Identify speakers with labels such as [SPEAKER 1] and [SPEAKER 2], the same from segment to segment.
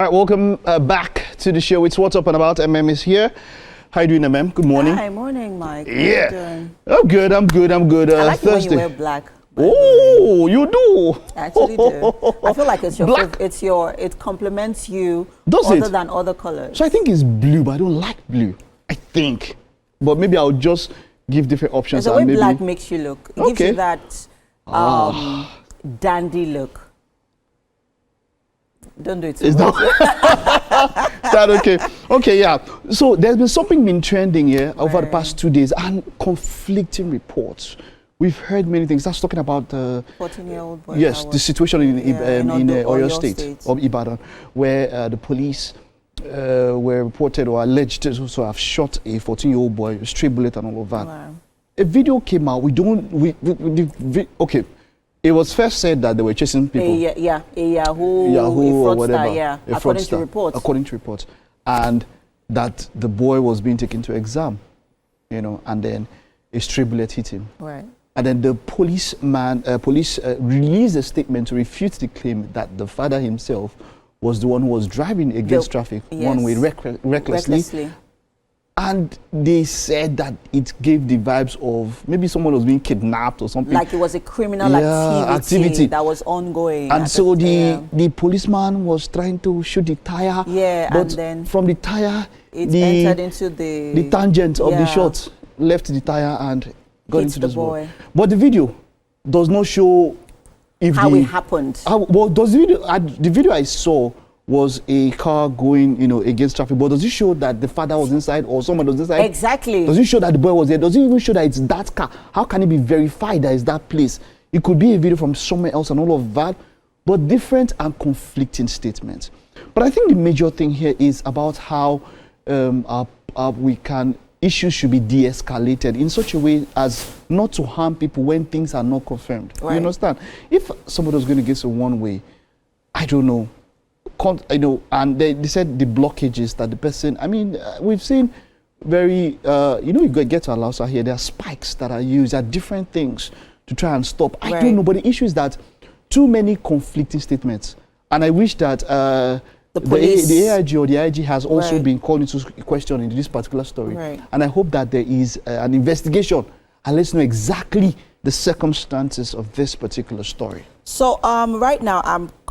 [SPEAKER 1] right, welcome back to the show. It's What's Up and About. MM is here. How you doing, MM? Good morning.
[SPEAKER 2] Hi, morning, Mike.
[SPEAKER 1] Yeah.
[SPEAKER 2] How you doing?
[SPEAKER 1] I'm good, I'm good, I'm good.
[SPEAKER 2] I like
[SPEAKER 1] Thursday.
[SPEAKER 2] when you wear black.
[SPEAKER 1] Oh, you do?
[SPEAKER 2] I actually do. I feel like it's your
[SPEAKER 1] Black.
[SPEAKER 2] It complements you
[SPEAKER 1] Does
[SPEAKER 2] other
[SPEAKER 1] it?
[SPEAKER 2] than other colors.
[SPEAKER 1] So I think it's blue, but I don't like blue. I think. But maybe I'll just give different options.
[SPEAKER 2] There's a way
[SPEAKER 1] maybe...
[SPEAKER 2] black makes you look. It gives
[SPEAKER 1] Okay.
[SPEAKER 2] you that dandy look. Don't do it too
[SPEAKER 1] Is
[SPEAKER 2] much.
[SPEAKER 1] Is that okay? Okay, yeah. So there's been something been trending here over the past 2 days and conflicting reports. We've heard many things. That's talking about the
[SPEAKER 2] 14-year-old boy.
[SPEAKER 1] yes, the situation in Oyo
[SPEAKER 2] State
[SPEAKER 1] State of Ibadan, where the police were reported or alleged to also have shot a 14-year-old boy, a stray bullet and all of that.
[SPEAKER 2] Wow.
[SPEAKER 1] A video came out. Okay. It was first said that they were chasing people.
[SPEAKER 2] A Yahoo
[SPEAKER 1] or
[SPEAKER 2] fraudster,
[SPEAKER 1] whatever.
[SPEAKER 2] yeah,
[SPEAKER 1] A
[SPEAKER 2] according to
[SPEAKER 1] fraudster,
[SPEAKER 2] reports.
[SPEAKER 1] According to reports. And that the boy was being taken to exam, and then a stray bullet hit him.
[SPEAKER 2] Right.
[SPEAKER 1] And then the police released a statement to refute the claim that the father himself was the one who was driving against traffic, one way, recklessly. And they said that it gave the vibes of maybe someone was being kidnapped or something.
[SPEAKER 2] Like it was a criminal activity that was ongoing.
[SPEAKER 1] And so the policeman was trying to shoot the tire.
[SPEAKER 2] Yeah,
[SPEAKER 1] but
[SPEAKER 2] and then
[SPEAKER 1] from the tire,
[SPEAKER 2] it entered into the
[SPEAKER 1] tangent of the shot, left the tire and got into this boy. But the video does not show
[SPEAKER 2] how it happened.
[SPEAKER 1] Well, does the video I saw was a car going, against traffic. But does it show that the father was inside or someone was inside?
[SPEAKER 2] Exactly.
[SPEAKER 1] Does it show that the boy was there? Does it even show that it's that car? How can it be verified that it's that place? It could be a video from somewhere else and all of that, but different and conflicting statements. But I think the major thing here is about how issues should be de-escalated in such a way as not to harm people when things are not confirmed. Right. You understand? If somebody was going to get a one-way, I don't know, and they said the blockages that the person, we've seen very, you get to allow here, there are spikes that are used at different things to try and stop. I don't know, but the issue is that too many conflicting statements. And I wish that the AIG or the IG has also been called into question in this particular story. Right. And I hope that there is an investigation and let's know exactly the circumstances of this particular story.
[SPEAKER 2] So right now,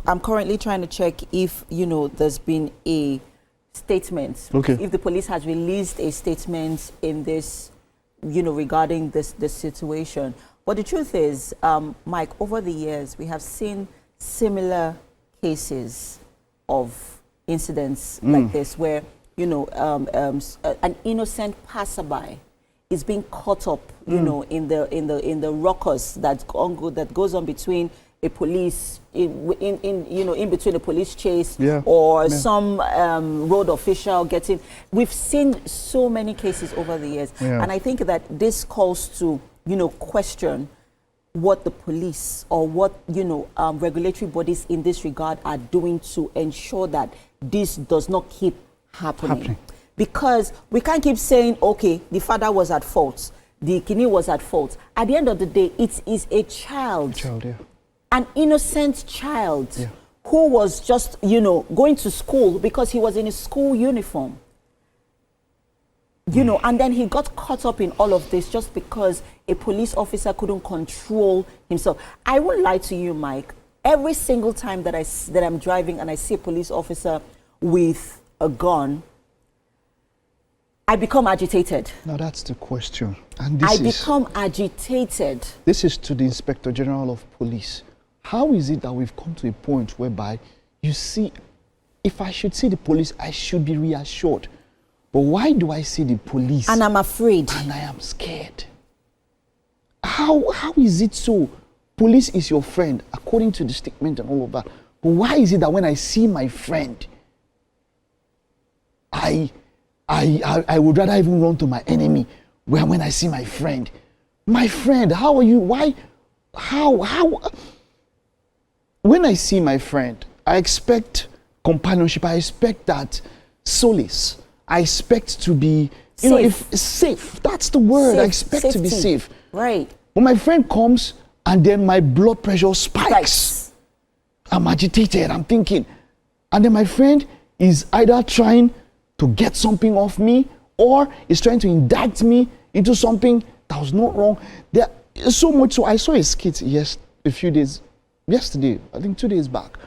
[SPEAKER 2] I'm currently trying to check if, there's been a statement.
[SPEAKER 1] Okay.
[SPEAKER 2] If the police has released a statement in this, regarding this situation. But the truth is, Mike, over the years, we have seen similar cases of incidents like this where, an innocent passerby is being caught up, in the ruckus that goes on between a police in between a police chase or some road official getting. We've seen so many cases over the years, and I think that this calls to question what the police or what regulatory bodies in this regard are doing to ensure that this does not keep happening. Because we can't keep saying, okay, the father was at fault, the kidney was at fault. At the end of the day, it is a child. An innocent child who was just, going to school because he was in his school uniform. And then he got caught up in all of this just because a police officer couldn't control himself. I won't lie to you, Mike. Every single time that I'm driving and I see a police officer with a gun, I become agitated.
[SPEAKER 1] Now that's the question. And
[SPEAKER 2] I become agitated.
[SPEAKER 1] This is to the Inspector General of Police. How is it that we've come to a point whereby you see, if I should see the police, I should be reassured. But why do I see the police?
[SPEAKER 2] And I'm afraid.
[SPEAKER 1] And I am scared. How is it so? Police is your friend, according to the statement and all of that. But why is it that when I see my friend, I would rather even run to my enemy when I see my friend? My friend, how are you? Why? How? When I see my friend, I expect companionship. I expect that solace. I expect to be, safe. That's the word. Safe. I expect to be safe.
[SPEAKER 2] Right.
[SPEAKER 1] When my friend comes and then my blood pressure spikes. I'm agitated. I'm thinking. And then my friend is either trying to get something off me or is trying to indict me into something that was not wrong. There is so much. So I saw a skit yesterday, I think 2 days back,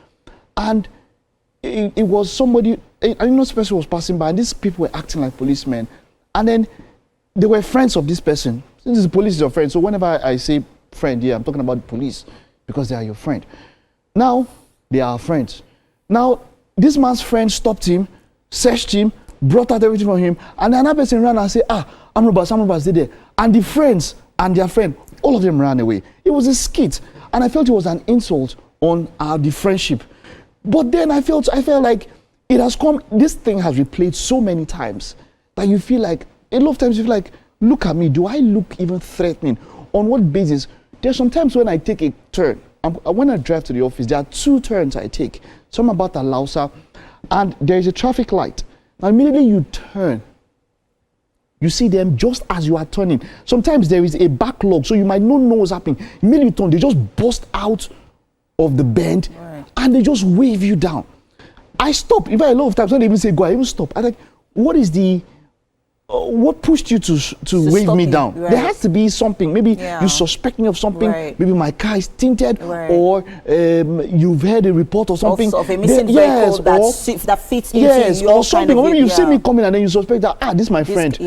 [SPEAKER 1] and it was somebody, I didn't know this person was passing by, and these people were acting like policemen, and then they were friends of this person. Since the police is your friend, so whenever I say friend here, I'm talking about the police because they are your friend. Now they are friends. Now this man's friend stopped him, searched him, brought out everything from him, and another person ran and said, armed robbers did there. And the friends and their friend, all of them ran away. It was a skit, and I felt it was an insult on the friendship. But then I felt like it has come, this thing has replayed so many times that you feel like, a lot of times you feel like, look at me, do I look even threatening? On what basis? There's sometimes when I take a turn, when I drive to the office, there are 2 turns I take. Some about Alausa, and there is a traffic light. Now immediately you turn, you see them just as you are turning. Sometimes there is a backlog, so you might not know what's happening. Immediately you turn, they just burst out of the bend, right, and they just wave you down. I stop. In fact, a lot of times when they even say go, I even stop. I'm like, what is what pushed you to wave me down? Right. There has to be something. Maybe you suspect me of something. Right. Maybe my car is tinted, right, or you've heard a report or something.
[SPEAKER 2] Of a missing vehicle that fits into your
[SPEAKER 1] or something.
[SPEAKER 2] Kind of,
[SPEAKER 1] or maybe you've seen me coming and then you suspect that this is my friend.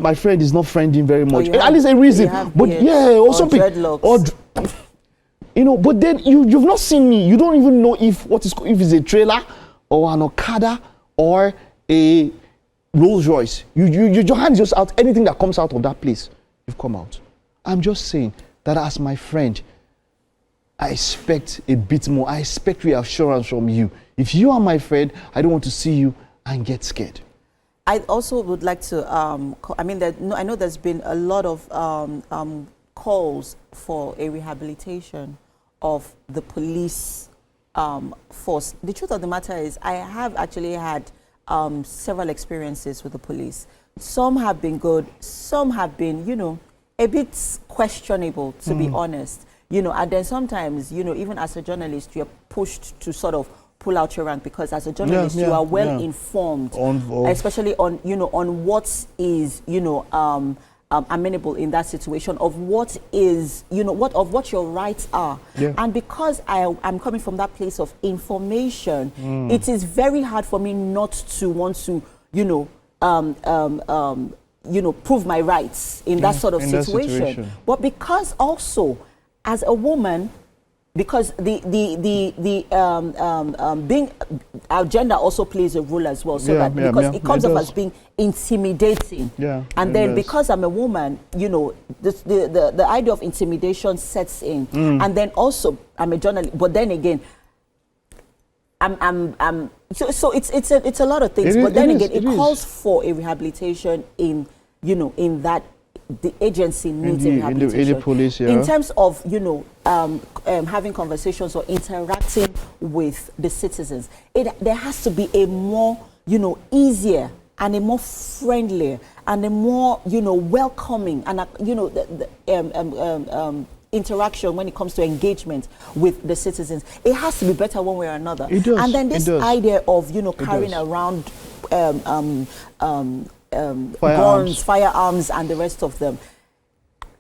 [SPEAKER 1] My friend is not friending very much. At least a reason. But or something. Or but then you've not seen me. You don't even know if it's a trailer or an Okada or a Rolls Royce. Your hand is just out. Anything that comes out of that place, you've come out. I'm just saying that as my friend, I expect a bit more. I expect reassurance from you. If you are my friend, I don't want to see you and get scared.
[SPEAKER 2] I also would like to, I know there's been a lot of calls for a rehabilitation of the police force. The truth of the matter is I have actually had several experiences with the police. Some have been good, some have been, a bit questionable, to be honest. And then sometimes, even as a journalist, you're pushed to sort of pull out your rank because as a journalist, you are well informed, especially on what is, amenable in that situation, of what is, what your rights are. And because I'm coming from that place of information, it is very hard for me not to want to, prove my rights in that sort of situation. But because also, as a woman, because being our gender also plays a role as well, so that because it comes off as being intimidating, and then because I'm a woman, the idea of intimidation sets in, and then also I'm a journalist, but then again, so it's a lot of things, but then again, it calls for a rehabilitation in that. The agency needs a rehabilitation.
[SPEAKER 1] The police,
[SPEAKER 2] in terms of having conversations or interacting with the citizens, there has to be a more easier and a more friendlier and a more welcoming and interaction when it comes to engagement with the citizens. It has to be better one way or another.
[SPEAKER 1] It does.
[SPEAKER 2] And then this idea of carrying around guns, firearms, and the rest of them.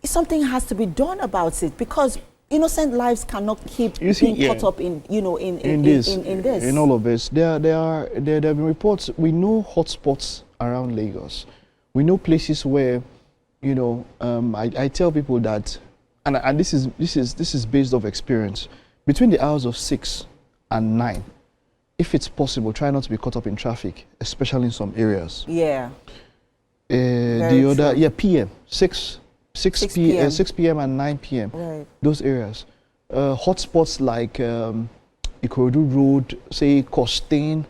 [SPEAKER 2] Something has to be done about it because innocent lives cannot keep being caught up in this.
[SPEAKER 1] In all of this, there have been reports. We know hotspots around Lagos. We know places where, I tell people that, and this is based off experience. Between the hours of 6 and 9. If it's possible, try not to be caught up in traffic, especially in some areas. PM, 6 p.m. and 9 p.m.
[SPEAKER 2] Right.
[SPEAKER 1] Those areas. Hotspots like Ikorodu Road, say Costain,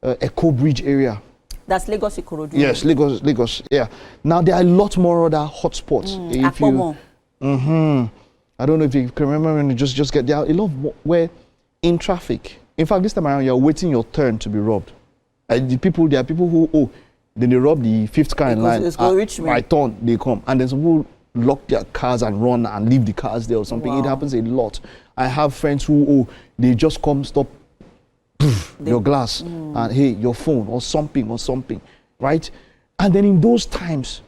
[SPEAKER 1] Echo Bridge area.
[SPEAKER 2] That's Lagos Ikorodu.
[SPEAKER 1] Yes, Lagos. Yeah. Now there are a lot more other hotspots. I don't know if you can remember when you just get there. A lot where in traffic. In fact, this time around, you're waiting your turn to be robbed. There are people who, then they rob the 5th car in line. My turn, they come. And then some people lock their cars and run and leave the cars there or something. Wow. It happens a lot. I have friends who, they just come, stop, your glass, and hey, your phone or something, right? And then in those times,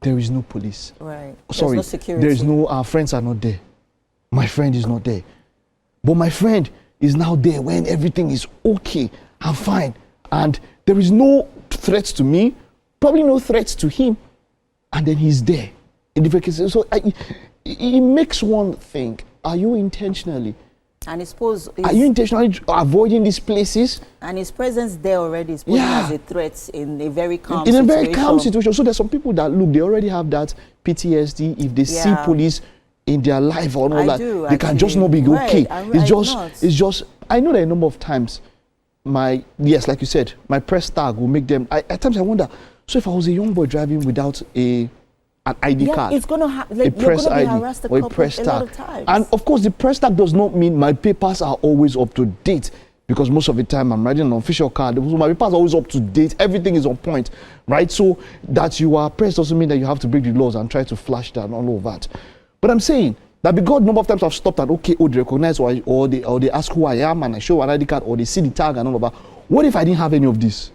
[SPEAKER 1] there is no police.
[SPEAKER 2] Right.
[SPEAKER 1] Sorry,
[SPEAKER 2] no security.
[SPEAKER 1] there is no, our friends are not there. My friend is not there. But my friend is now there when everything is okay and fine. And there is no threats to me, probably no threats to him. And then he's there in different cases. So it makes one think, are you intentionally?
[SPEAKER 2] And I suppose...
[SPEAKER 1] Are you intentionally avoiding these places?
[SPEAKER 2] And his presence there already is posing as a threat in a very calm
[SPEAKER 1] in
[SPEAKER 2] situation.
[SPEAKER 1] a very calm situation. So there's some people that, look, they already have that PTSD. If they see police in their life or all that, they can just not be okay. It's just, I know that a number of times, like you said, my press tag will make them, at times I wonder, so if I was a young boy driving without an ID card,
[SPEAKER 2] it's going to have, like,
[SPEAKER 1] a press ID or a press tag. And of course, the press tag does not mean my papers are always up to date, because most of the time I'm riding an official card. So my papers are always up to date. Everything is on point, right? So that you are pressed doesn't mean that you have to break the laws and try to flash that and all of that. But I'm saying that because a number of times I've stopped and they recognize or they ask who I am and I show an ID card or they see the tag and all of that. What if I didn't have any of this?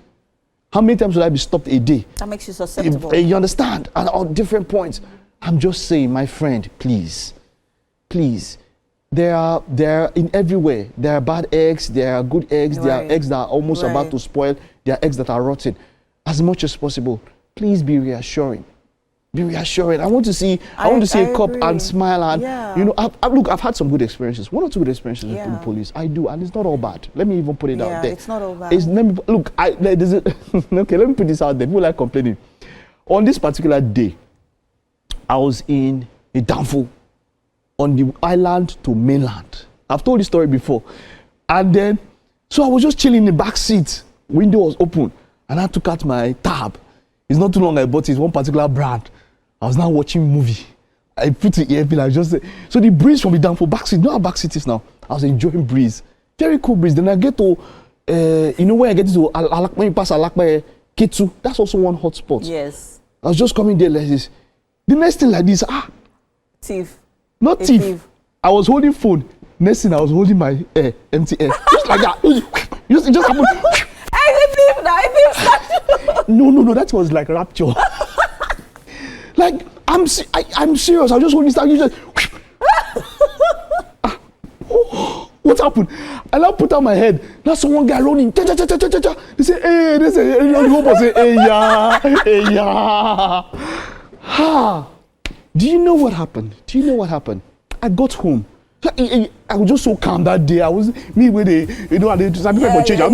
[SPEAKER 1] How many times would I be stopped a day?
[SPEAKER 2] That makes you susceptible.
[SPEAKER 1] You understand? And on different points. I'm just saying, my friend, please. There are in everywhere. There are bad eggs, there are good eggs, there are eggs that are almost about to spoil, there are eggs that are rotten. As much as possible, please be reassuring. Be reassuring. I want to see a cop and smile and look, I've had some good experiences. One or two good experiences with the police. I do, and it's not all bad. Let me even put it out there.
[SPEAKER 2] It's not all bad.
[SPEAKER 1] Okay, let me put this out there. People like complaining. On this particular day, I was in a downfall on the island to mainland. I've told this story before. And then, so I was just chilling in the back seat. Window was open, and I took out my tab. It's not too long I bought it, one particular brand. I was now watching a movie. I put the earpiece, I just said, so the breeze from the downfall backseat, you know how backseat is now? I was enjoying breeze. Very cool breeze. Then I get to, where I get to, when you pass Alakme Ketu, that's also one hot spot.
[SPEAKER 2] Yes.
[SPEAKER 1] I was just coming there like this. The next thing like this,
[SPEAKER 2] thief.
[SPEAKER 1] Not thief. I was holding phone. Next thing I was holding my empty air. Just like that. It just happened. No, that was like rapture. Like, I'm serious. I just holding this down. You just, what happened? I now put out my head. Now someone guy running. They say, hey, the whole person say, hey, yeah. Do you know what happened? I got home. I was just so calm that day. I was me with some people for change. I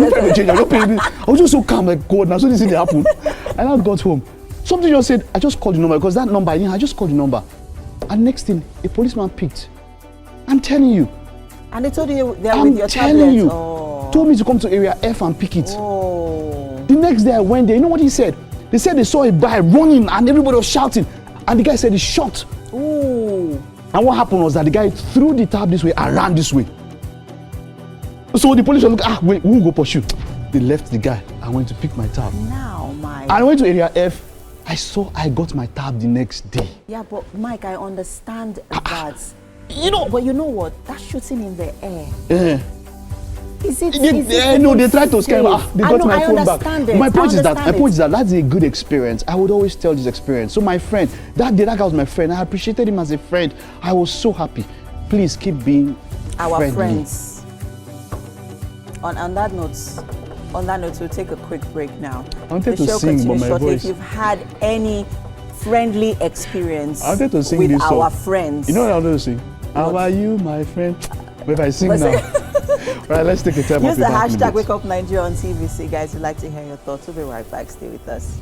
[SPEAKER 1] was just so calm, like God. Now so this thing happened, and I got home. Something just said, I just called the number because that number I just called the number, and next thing a policeman picked. I'm telling you. And they told you they're with your tablet. I'm telling you. Told me to come to area F and pick it. The next day I went there. You know what he said? They said they saw a guy running and everybody was shouting, and the guy said he shot. Ooh. And what happened was that the guy threw the tab this way and ran this way. So the police were looking, wait, we'll go pursue. They left the guy. I went to pick my tab. I went to area F. I got my tab the next day. Yeah, but Mike, I understand that. But you know what? That shooting in the air. No, they tried to scare me. They got my phone back. My point is that that's a good experience. I would always tell this experience. So my friend, that day that guy was my friend. I appreciated him as a friend. I was so happy. Please keep being our friends. On that note, we'll take a quick break now. I wanted to sing, but my voice. If you've had any friendly experience with our friends. You know what I wanted to sing? How are you, my friend? But if I sing now. Right, let's take a time. Use the hashtag Wakeupnigeria on TVC, guys. We'd like to hear your thoughts. We'll be right back. Stay with us.